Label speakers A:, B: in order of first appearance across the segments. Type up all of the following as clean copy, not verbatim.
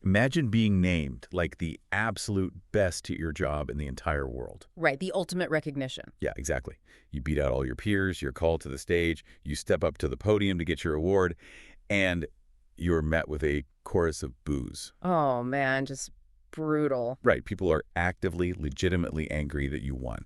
A: Imagine being named like the absolute best at your job in the entire world.
B: Right, the ultimate recognition.
A: Yeah, exactly. You beat out all your peers, you're called to the stage, you step up to the podium to get your award, and you're met with a chorus of boos.
B: Oh, man, just brutal.
A: Right, people are actively, legitimately angry that you won.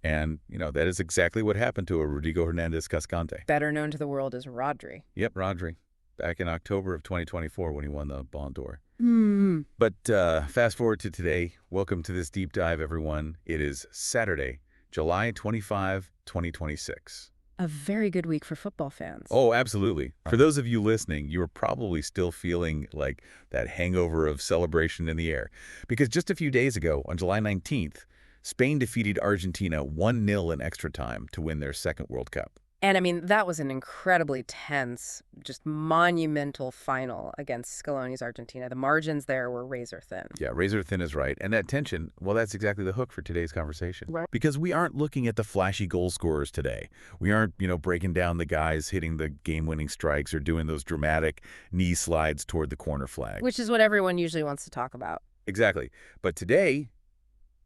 A: And, that is exactly what happened to a Rodrigo Hernandez Cascante.
B: Better known to the world as Rodri.
A: Yep, Rodri. Back in October of 2024 when he won the Ballon d'Or.
B: Hmm.
A: But fast forward to today. Welcome to this deep dive, everyone. It is Saturday, July 25, 2026.
B: A very good week for football fans.
A: Oh, absolutely. For those of you listening, you are probably still feeling like that hangover of celebration in the air. Because just a few days ago, on July 19th, Spain defeated Argentina 1-0 in extra time to win their second World Cup.
B: And I mean, that was an incredibly tense, just monumental final against Scaloni's Argentina. The margins there were razor thin.
A: Yeah, razor thin is right. And that tension, well, that's exactly the hook for today's conversation.
B: Right.
A: Because we aren't looking at the flashy goal scorers today. We aren't, breaking down the guys hitting the game-winning strikes or doing those dramatic knee slides toward the corner flag.
B: Which is what everyone usually wants to talk about.
A: Exactly. But today,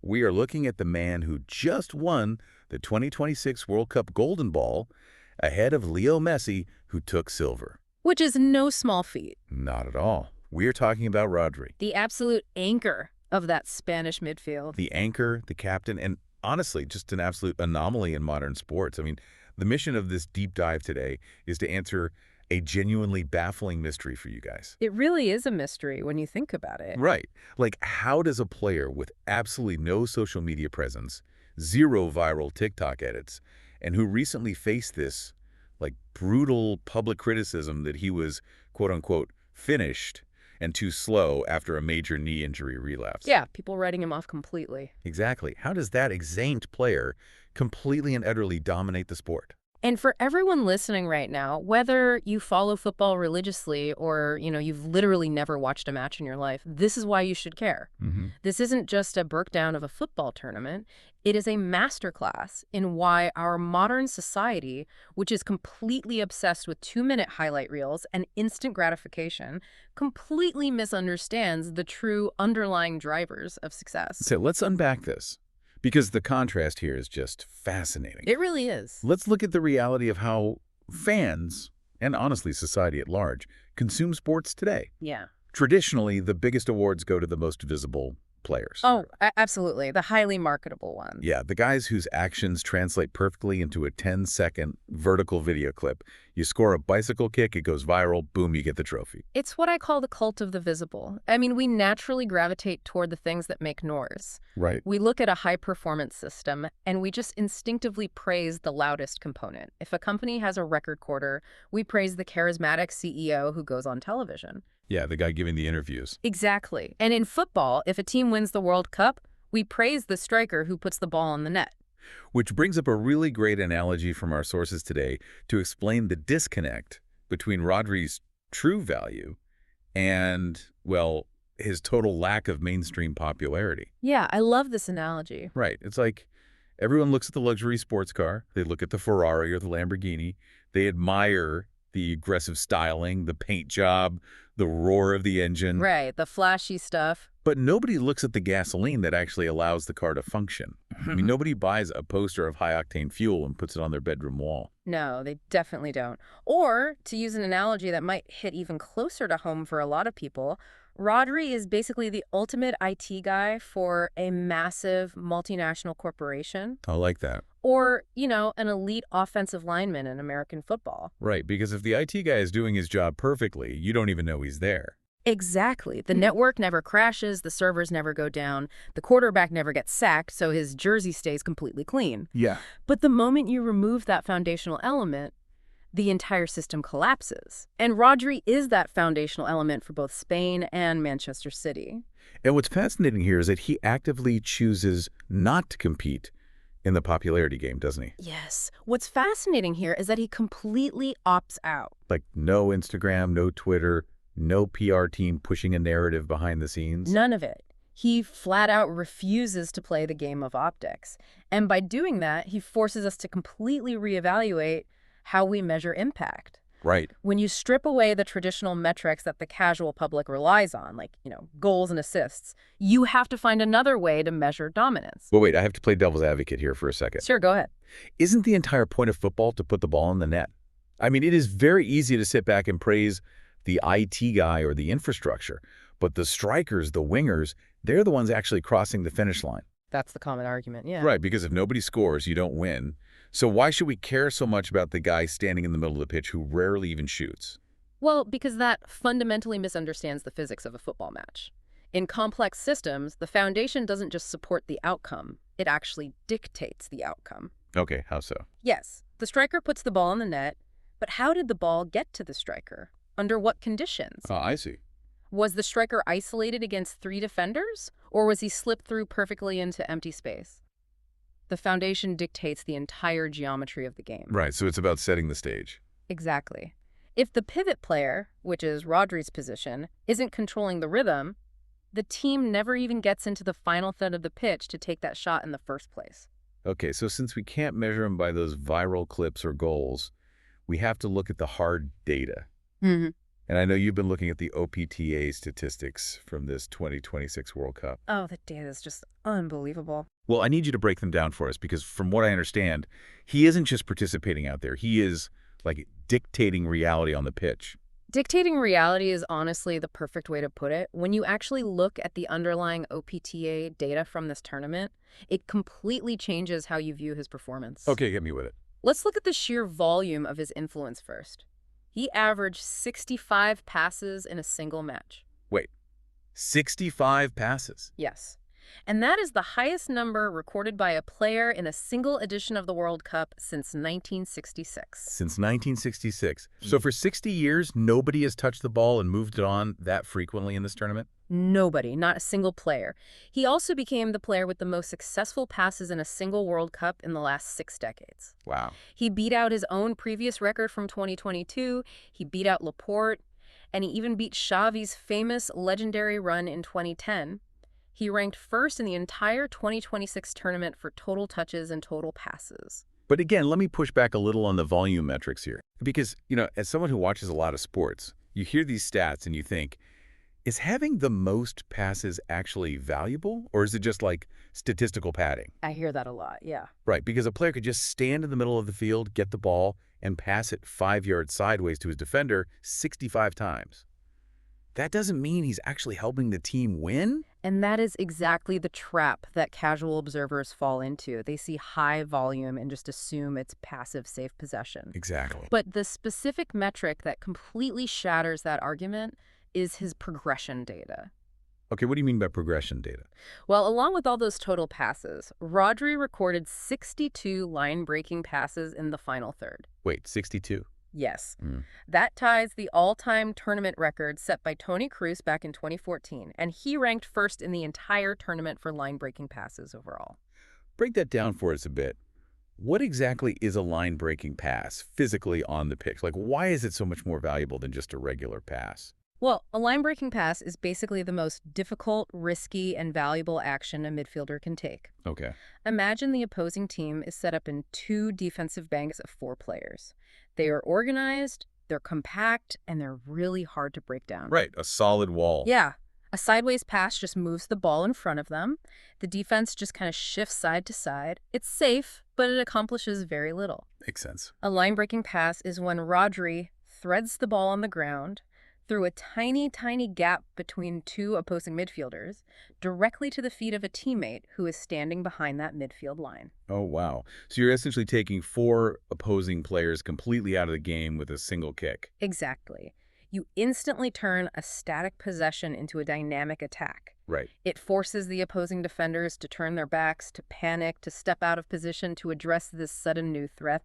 A: we are looking at the man who just won the 2026 World Cup Golden Ball ahead of Leo Messi, who took silver.
B: Which is no small feat.
A: Not at all. We're talking about Rodri.
B: The absolute anchor of that Spanish midfield.
A: The anchor, the captain, and honestly, just an absolute anomaly in modern sports. I mean, the mission of this deep dive today is to answer a genuinely baffling mystery for you guys.
B: It really is a mystery when you think about it.
A: Right. Like, how does a player with absolutely no social media presence, zero viral TikTok edits, and who recently faced this, brutal public criticism that he was, quote-unquote, finished and too slow after a major knee injury relapse?
B: Yeah, people writing him off completely.
A: Exactly. How does that exact player completely and utterly dominate the sport?
B: And for everyone listening right now, whether you follow football religiously or, you've literally never watched a match in your life, this is why you should care. This isn't just a breakdown of a football tournament. It is a masterclass in why our modern society, which is completely obsessed with 2-minute highlight reels and instant gratification, completely misunderstands the true underlying drivers of success.
A: So let's unpack this, because the contrast here is just fascinating.
B: It really is.
A: Let's look at the reality of how fans, and honestly society at large, consume sports today.
B: Yeah.
A: Traditionally, the biggest awards go to the most visible players.
B: Oh, absolutely. The highly marketable ones.
A: Yeah, the guys whose actions translate perfectly into a 10-second vertical video clip. You score a bicycle kick, it goes viral, boom, you get the trophy.
B: It's what I call the cult of the visible. I mean, we naturally gravitate toward the things that make noise.
A: Right.
B: We look at a high-performance system, and we just instinctively praise the loudest component. If a company has a record quarter, we praise the charismatic CEO who goes on television.
A: Yeah, the guy giving the interviews.
B: Exactly. And in football, if a team wins the World Cup, we praise the striker who puts the ball in the net.
A: Which brings up a really great analogy from our sources today to explain the disconnect between Rodri's true value and, well, his total lack of mainstream popularity.
B: Yeah, I love this analogy.
A: Right. It's like everyone looks at the luxury sports car. They look at the Ferrari or the Lamborghini. They admire the aggressive styling, the paint job, the roar of the engine.
B: Right, the flashy stuff.
A: But nobody looks at the gasoline that actually allows the car to function. I mean, nobody buys a poster of high-octane fuel and puts it on their bedroom wall.
B: No, they definitely don't. Or, to use an analogy that might hit even closer to home for a lot of people, Rodri is basically the ultimate IT guy for a massive multinational corporation.
A: I like that.
B: Or, an elite offensive lineman in American football.
A: Right, because if the IT guy is doing his job perfectly, you don't even know he's there.
B: Exactly. The network never crashes, the servers never go down, the quarterback never gets sacked, so his jersey stays completely clean.
A: Yeah.
B: But the moment you remove that foundational element, the entire system collapses. And Rodri is that foundational element for both Spain and Manchester City.
A: And what's fascinating here is that he actively chooses not to compete in the popularity game, doesn't he?
B: Yes. What's fascinating here is that he completely opts out.
A: Like no Instagram, no Twitter, no PR team pushing a narrative behind the scenes.
B: None of it. He flat out refuses to play the game of optics. And by doing that, he forces us to completely reevaluate how we measure impact.
A: Right.
B: When you strip away the traditional metrics that the casual public relies on, like, goals and assists, you have to find another way to measure dominance.
A: Well, wait, I have to play devil's advocate here for a second.
B: Sure, go ahead.
A: Isn't the entire point of football to put the ball in the net? I mean, it is very easy to sit back and praise the IT guy or the infrastructure, but the strikers, the wingers, they're the ones actually crossing the finish line.
B: That's the common argument, yeah.
A: Right, because if nobody scores, you don't win. So why should we care so much about the guy standing in the middle of the pitch who rarely even shoots?
B: Well, because that fundamentally misunderstands the physics of a football match. In complex systems, the foundation doesn't just support the outcome, it actually dictates the outcome.
A: Okay, how so?
B: Yes, the striker puts the ball in the net, but how did the ball get to the striker? Under what conditions?
A: Oh, I see.
B: Was the striker isolated against 3 defenders, or was he slipped through perfectly into empty space? The foundation dictates the entire geometry of the game.
A: Right, so it's about setting the stage.
B: Exactly. If the pivot player, which is Rodri's position, isn't controlling the rhythm, the team never even gets into the final third of the pitch to take that shot in the first place.
A: Okay, so since we can't measure them by those viral clips or goals, we have to look at the hard data.
B: Mm-hmm.
A: And I know you've been looking at the OPTA statistics from this 2026 World Cup.
B: Oh, the data is just unbelievable.
A: Well, I need you to break them down for us because from what I understand, he isn't just participating out there. He is, like, dictating reality on the pitch.
B: Dictating reality is honestly the perfect way to put it. When you actually look at the underlying OPTA data from this tournament, it completely changes how you view his performance.
A: Okay, get me with it.
B: Let's look at the sheer volume of his influence first. He averaged 65 passes in a single match.
A: Wait, 65 passes?
B: Yes. And that is the highest number recorded by a player in a single edition of the World Cup since 1966.
A: Since 1966. So for 60 years, nobody has touched the ball and moved it on that frequently in this tournament?
B: Nobody, not a single player. He also became the player with the most successful passes in a single World Cup in the last 6 decades.
A: Wow.
B: He beat out his own previous record from 2022, he beat out Laporte, and he even beat Xavi's famous legendary run in 2010. He ranked first in the entire 2026 tournament for total touches and total passes.
A: But again, let me push back a little on the volume metrics here. Because, as someone who watches a lot of sports, you hear these stats and you think, is having the most passes actually valuable? Or is it just like statistical padding?
B: I hear that a lot, yeah.
A: Right, because a player could just stand in the middle of the field, get the ball, and pass it 5 yards sideways to his defender 65 times. That doesn't mean he's actually helping the team win?
B: And that is exactly the trap that casual observers fall into. They see high volume and just assume it's passive, safe possession.
A: Exactly.
B: But the specific metric that completely shatters that argument is his progression data.
A: Okay, what do you mean by progression data?
B: Well, along with all those total passes, Rodri recorded 62 line-breaking passes in the final third.
A: Wait, 62?
B: Yes. That ties the all-time tournament record set by Toni Kroos back in 2014, and he ranked first in the entire tournament for line-breaking passes overall.
A: Break that down for us a bit. What exactly is a line-breaking pass physically on the pitch? Like, why is it so much more valuable than just a regular pass?
B: Well, a line-breaking pass is basically the most difficult, risky, and valuable action a midfielder can take.
A: Okay.
B: Imagine the opposing team is set up in 2 defensive banks of 4 players. They are organized, they're compact, and they're really hard to break down.
A: Right, a solid wall.
B: Yeah. A sideways pass just moves the ball in front of them. The defense just kind of shifts side to side. It's safe, but it accomplishes very little.
A: Makes sense.
B: A line-breaking pass is when Rodri threads the ball on the ground through a tiny, tiny gap between 2 opposing midfielders, directly to the feet of a teammate who is standing behind that midfield line.
A: Oh, wow. So you're essentially taking 4 opposing players completely out of the game with a single kick.
B: Exactly. You instantly turn a static possession into a dynamic attack.
A: Right.
B: It forces the opposing defenders to turn their backs, to panic, to step out of position to address this sudden new threat.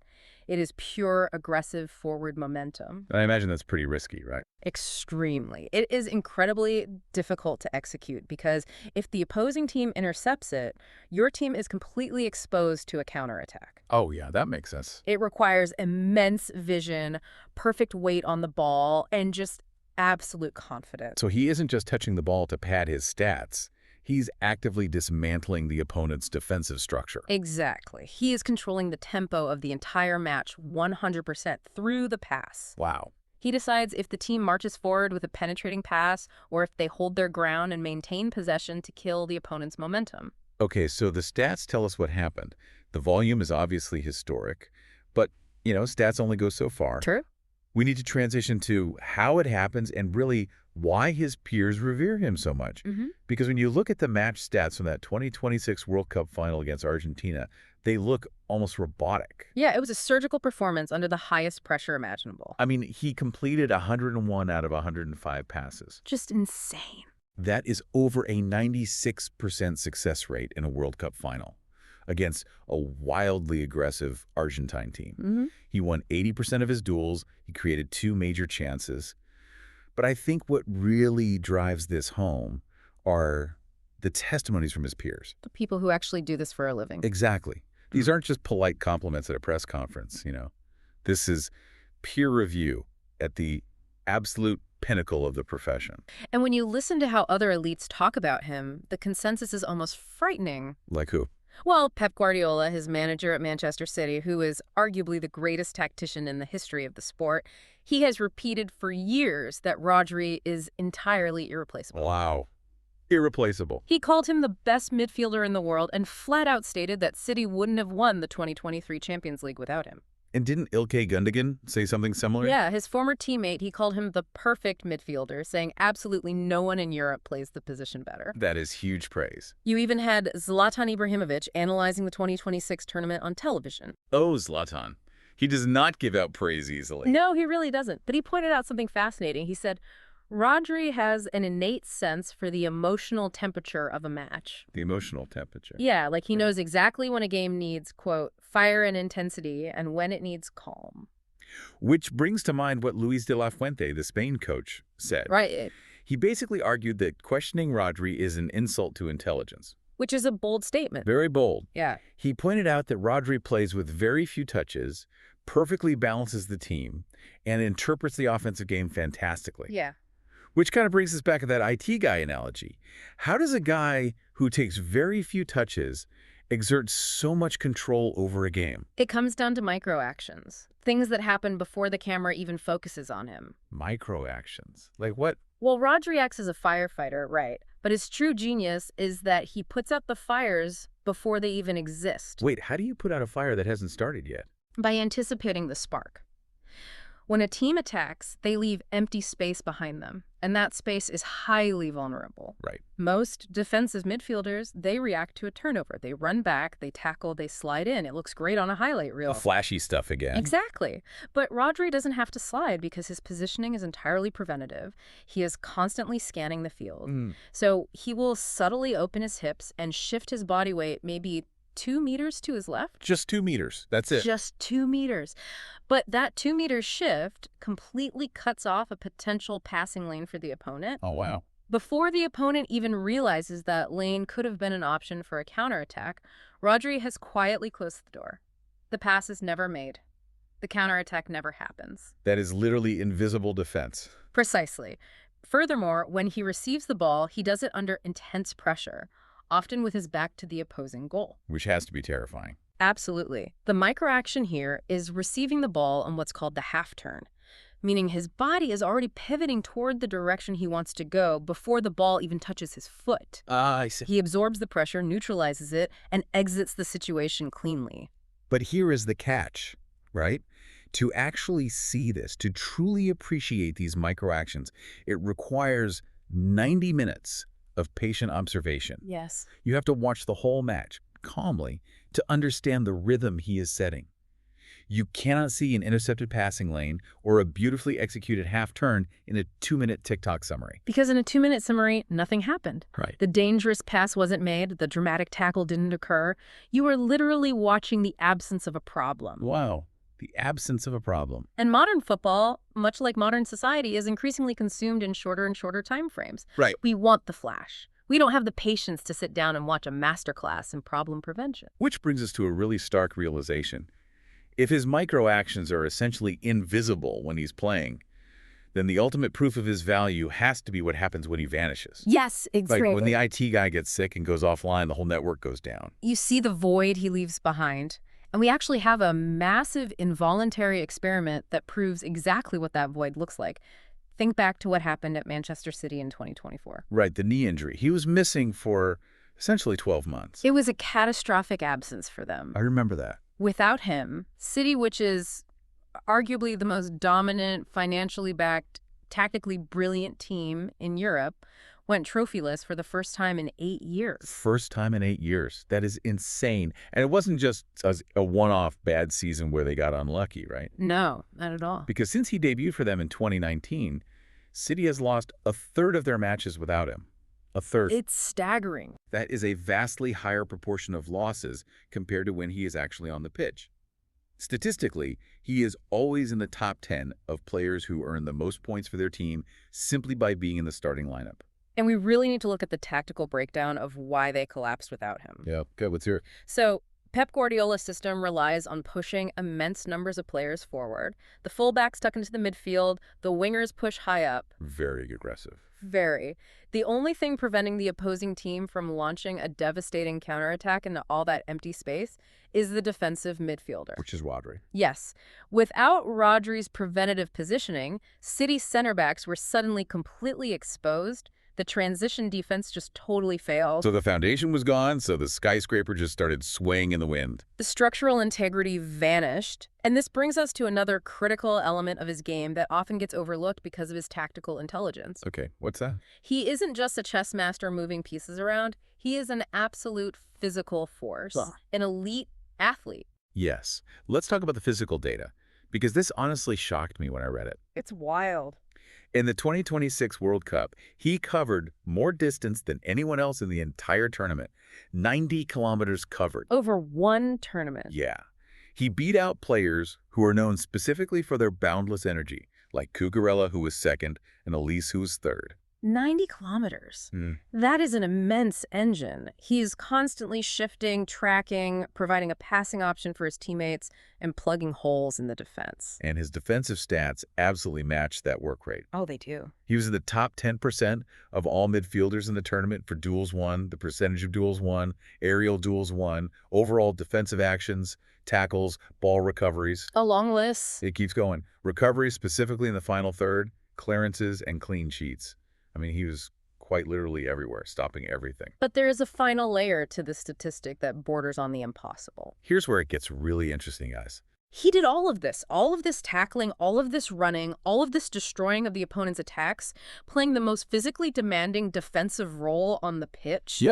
B: It is pure aggressive forward momentum.
A: I imagine that's pretty risky, right?
B: Extremely. It is incredibly difficult to execute because if the opposing team intercepts it, your team is completely exposed to a counterattack.
A: Oh, yeah, that makes sense.
B: It requires immense vision, perfect weight on the ball, and just absolute confidence.
A: So he isn't just touching the ball to pad his stats. He's actively dismantling the opponent's defensive structure.
B: Exactly. He is controlling the tempo of the entire match 100% through the pass.
A: Wow.
B: He decides if the team marches forward with a penetrating pass or if they hold their ground and maintain possession to kill the opponent's momentum.
A: Okay, so the stats tell us what happened. The volume is obviously historic, but, stats only go so far.
B: True.
A: We need to transition to how it happens and really why his peers revere him so much. Because when you look at the match stats from that 2026 World Cup final against Argentina, they look almost robotic.
B: Yeah, it was a surgical performance under the highest pressure imaginable.
A: I mean, he completed 101 out of 105 passes.
B: Just insane.
A: That is over a 96% success rate in a World Cup final against a wildly aggressive Argentine team. He won 80% of his duels. He created 2 major chances. But I think what really drives this home are the testimonies from his peers.
B: The people who actually do this for a living.
A: Exactly. These aren't just polite compliments at a press conference, This is peer review at the absolute pinnacle of the profession.
B: And when you listen to how other elites talk about him, the consensus is almost frightening.
A: Like who?
B: Well, Pep Guardiola, his manager at Manchester City, who is arguably the greatest tactician in the history of the sport, he has repeated for years that Rodri is entirely irreplaceable.
A: Wow. Irreplaceable.
B: He called him the best midfielder in the world and flat out stated that City wouldn't have won the 2023 Champions League without him.
A: And didn't Ilkay Gundogan say something similar?
B: Yeah, his former teammate, he called him the perfect midfielder, saying absolutely no one in Europe plays the position better.
A: That is huge praise.
B: You even had Zlatan Ibrahimovic analyzing the 2026 tournament on television.
A: Oh, Zlatan. He does not give out praise easily.
B: No, he really doesn't. But he pointed out something fascinating. He said, Rodri has an innate sense for the emotional temperature of a match.
A: The emotional temperature.
B: Yeah, like he knows exactly when a game needs, quote, fire and intensity and when it needs calm.
A: Which brings to mind what Luis de la Fuente, the Spain coach, said.
B: Right.
A: He basically argued that questioning Rodri is an insult to intelligence.
B: Which is a bold statement.
A: Very bold.
B: Yeah.
A: He pointed out that Rodri plays with very few touches, perfectly balances the team, and interprets the offensive game fantastically.
B: Yeah.
A: Which kind of brings us back to that IT guy analogy. How does a guy who takes very few touches exert so much control over a game?
B: It comes down to micro actions, things that happen before the camera even focuses on him.
A: Micro actions? Like what?
B: Well, Rodri acts as a firefighter, right? But his true genius is that he puts out the fires before they even exist.
A: Wait, how do you put out a fire that hasn't started yet?
B: By anticipating the spark. When a team attacks, they leave empty space behind them, and that space is highly vulnerable.
A: Right.
B: Most defensive midfielders, they react to a turnover. They run back, they tackle, they slide in. It looks great on a highlight reel.
A: Flashy stuff again.
B: Exactly. But Rodri doesn't have to slide because his positioning is entirely preventative. He is constantly scanning the field. So he will subtly open his hips and shift his body weight maybe 2 meters to his left.
A: Just 2 meters. That's it.
B: Just 2 meters. But that 2 meter shift completely cuts off a potential passing lane for the opponent.
A: Oh, wow.
B: Before the opponent even realizes that lane could have been an option for a counterattack, Rodri has quietly closed the door. The pass is never made. The counterattack never happens.
A: That is literally invisible defense.
B: Precisely. Furthermore, when he receives the ball, he does it under intense pressure, often with his back to the opposing goal.
A: Which has to be terrifying.
B: Absolutely. The microaction here is receiving the ball on what's called the half turn, meaning his body is already pivoting toward the direction he wants to go before the ball even touches his foot.
A: I see.
B: He absorbs the pressure, neutralizes it, and exits the situation cleanly.
A: But here is the catch, right? To actually see this, to truly appreciate these microactions, it requires 90 minutes of patient observation.
B: Yes.
A: You have to watch the whole match calmly to understand the rhythm he is setting. You cannot see an intercepted passing lane or a beautifully executed half turn in a 2-minute TikTok summary.
B: Because in a 2-minute summary, nothing happened.
A: Right.
B: The dangerous pass wasn't made, the dramatic tackle didn't occur. You are literally watching the absence of a problem.
A: Wow. The absence of a problem.
B: And modern football, much like modern society, is increasingly consumed in shorter and shorter time frames.
A: Right.
B: We want the flash. We don't have the patience to sit down and watch a masterclass in problem prevention.
A: Which brings us to a really stark realization. If his micro actions are essentially invisible when he's playing, then the ultimate proof of his value has to be what happens when he vanishes.
B: Yes,
A: Like
B: exactly.
A: when the IT guy gets sick and goes offline, the whole network goes down.
B: You see the void he leaves behind. And we actually have a massive involuntary experiment that proves exactly what that void looks like. Think back to what happened at Manchester City in 2024.
A: Right, the knee injury. He was missing for essentially 12 months.
B: It was a catastrophic absence for them.
A: I remember that.
B: Without him, City, which is arguably the most dominant, financially backed, tactically brilliant team in Europe, went trophyless for the first time in 8 years.
A: First time in 8 years. That is insane. And it wasn't just a one-off bad season where they got unlucky, right?
B: No, not at all.
A: Because since he debuted for them in 2019, City has lost a third of their matches without him. A third.
B: It's staggering.
A: That is a vastly higher proportion of losses compared to when he is actually on the pitch. Statistically, he is always in the top 10 of players who earn the most points for their team simply by being in the starting lineup.
B: And we really need to look at the tactical breakdown of why they collapsed without him.
A: Yeah, good. Let's hear it.
B: So, Pep Guardiola's system relies on pushing immense numbers of players forward. The fullbacks tuck into the midfield, the wingers push high up.
A: Very aggressive.
B: Very. The only thing preventing the opposing team from launching a devastating counterattack into all that empty space is the defensive midfielder.
A: Which is Rodri.
B: Yes. Without Rodri's preventative positioning, City's center backs were suddenly completely exposed. The transition defense just totally failed.
A: So the foundation was gone, so the skyscraper just started swaying in the wind.
B: The structural integrity vanished. And this brings us to another critical element of his game that often gets overlooked because of his tactical intelligence.
A: Okay, what's that?
B: He isn't just a chess master moving pieces around. He is an absolute physical force, an elite athlete.
A: Yes. Let's talk about the physical data, because this honestly shocked me when I read it.
B: It's wild.
A: In the 2026 World Cup, he covered more distance than anyone else in the entire tournament. 90 kilometers covered.
B: Over one tournament.
A: Yeah. He beat out players who are known specifically for their boundless energy, like Cucurella, who was second, and Elise, who was third.
B: 90 kilometers. That is an immense engine. He's constantly shifting, tracking, providing a passing option for his teammates, and plugging holes in the defense.
A: And his defensive stats absolutely matched that work rate.
B: Oh, they do.
A: He was in the top 10% of all midfielders in the tournament for duels won, the percentage of duels won, aerial duels won, overall defensive actions, tackles, ball recoveries.
B: A long list.
A: It keeps going. Recoveries, specifically in the final third, clearances, and clean sheets. I mean, he was quite literally everywhere, stopping everything.
B: But there is a final layer to the statistic that borders on the impossible.
A: Here's where it gets really interesting, guys.
B: He did all of this tackling, all of this running, all of this destroying of the opponent's attacks, playing the most physically demanding defensive role on the pitch,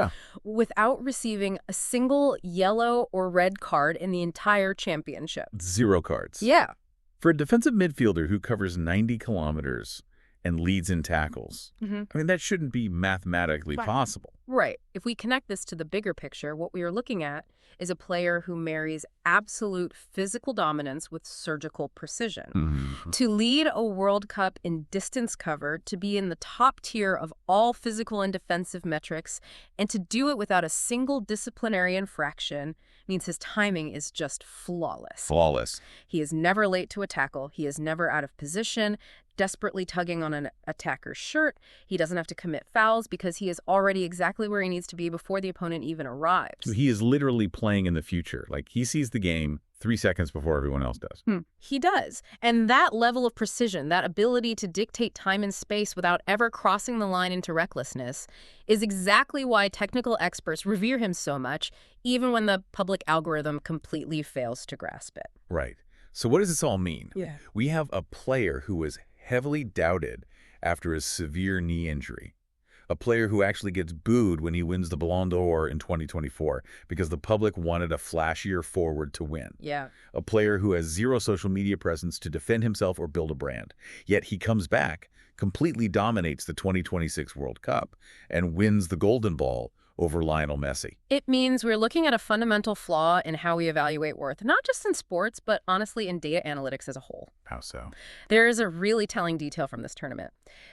B: without receiving a single yellow or red card in the entire championship.
A: 0 cards.
B: Yeah.
A: For a defensive midfielder who covers 90 kilometers and leads in tackles, I mean, that shouldn't be mathematically possible.
B: Right. If we connect this to the bigger picture, what we are looking at is a player who marries absolute physical dominance with surgical precision. To lead a World Cup in distance cover, to be in the top tier of all physical and defensive metrics, and to do it without a single disciplinary infraction means his timing is just flawless.
A: Flawless.
B: He is never late to a tackle. He is never out of position, desperately tugging on an attacker's shirt. He doesn't have to commit fouls because he is already exactly where he needs to be before the opponent even arrives.
A: So he is literally playing in the future. Like, he sees the game 3 seconds before everyone else does.
B: He does. And that level of precision, that ability to dictate time and space without ever crossing the line into recklessness, is exactly why technical experts revere him so much, even when the public algorithm completely fails to grasp it.
A: Right. So what does this all mean?
B: Yeah.
A: We have a player who was heavily doubted after his severe knee injury. A player who actually gets booed when he wins the Ballon d'Or in 2024 because the public wanted a flashier forward to win.
B: Yeah.
A: A player who has 0 social media presence to defend himself or build a brand. Yet he comes back, completely dominates the 2026 World Cup, and wins the Golden Ball over Lionel Messi.
B: It means we're looking at a fundamental flaw in how we evaluate worth, not just in sports, but honestly in data analytics as a whole.
A: How so?
B: There is a really telling detail from this tournament.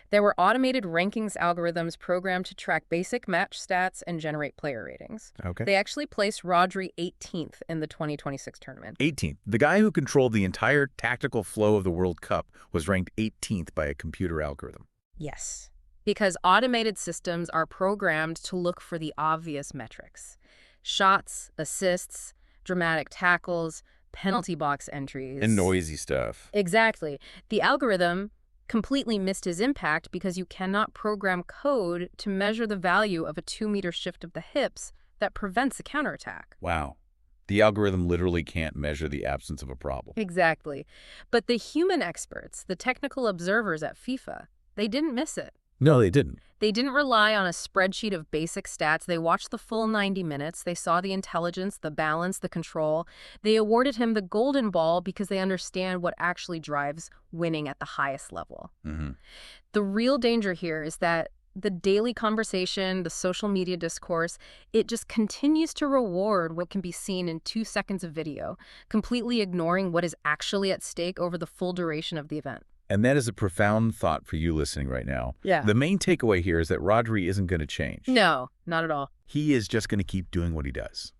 B: There were automated rankings algorithms programmed to track basic match stats and generate player ratings.
A: Okay.
B: They actually placed Rodri 18th in the 2026 tournament.
A: 18th. The guy who controlled the entire tactical flow of the World Cup was ranked 18th by a computer algorithm.
B: Yes, because automated systems are programmed to look for the obvious metrics. Shots, assists, dramatic tackles, penalty box entries.
A: And noisy stuff.
B: Exactly. The algorithm completely missed his impact because you cannot program code to measure the value of a 2-meter shift of the hips that prevents a counterattack.
A: Wow. The algorithm literally can't measure the absence of a problem.
B: Exactly. But the human experts, the technical observers at FIFA, they didn't miss it.
A: No, they didn't.
B: They didn't rely on a spreadsheet of basic stats. They watched the full 90 minutes. They saw the intelligence, the balance, the control. They awarded him the golden ball because they understand what actually drives winning at the highest level. The real danger here is that the daily conversation, the social media discourse, it just continues to reward what can be seen in 2 seconds of video, completely ignoring what is actually at stake over the full duration of the event.
A: And that is a profound thought for you listening right now.
B: Yeah.
A: The main takeaway here is that Rodri isn't going to change.
B: No, not at all.
A: He is just going to keep doing what he does.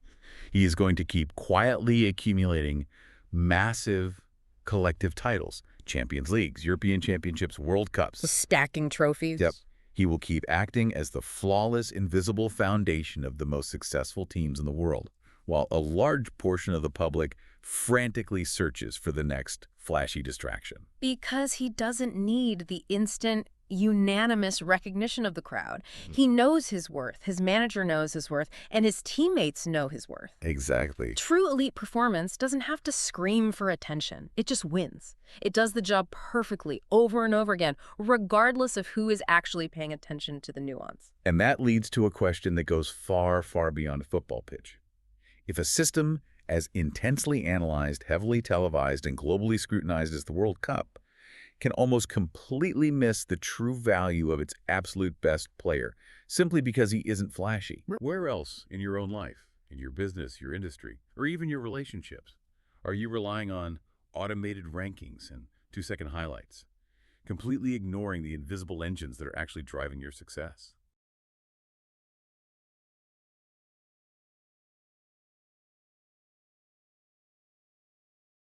A: He is going to keep quietly accumulating massive collective titles, Champions Leagues, European Championships, World Cups.
B: Stacking trophies.
A: Yep. He will keep acting as the flawless, invisible foundation of the most successful teams in the world, while a large portion of the public frantically searches for the next flashy distraction.
B: Because he doesn't need the instant, unanimous recognition of the crowd. He knows his worth, his manager knows his worth, and his teammates know his worth.
A: Exactly.
B: True elite performance doesn't have to scream for attention. It just wins. It does the job perfectly over and over again, regardless of who is actually paying attention to the nuance.
A: And that leads to a question that goes far, far beyond a football pitch. If a system as intensely analyzed, heavily televised, and globally scrutinized as the World Cup can almost completely miss the true value of its absolute best player simply because he isn't flashy. Where else in your own life, in your business, your industry, or even your relationships, are you relying on automated rankings and 2-second highlights, completely ignoring the invisible engines that are actually driving your success?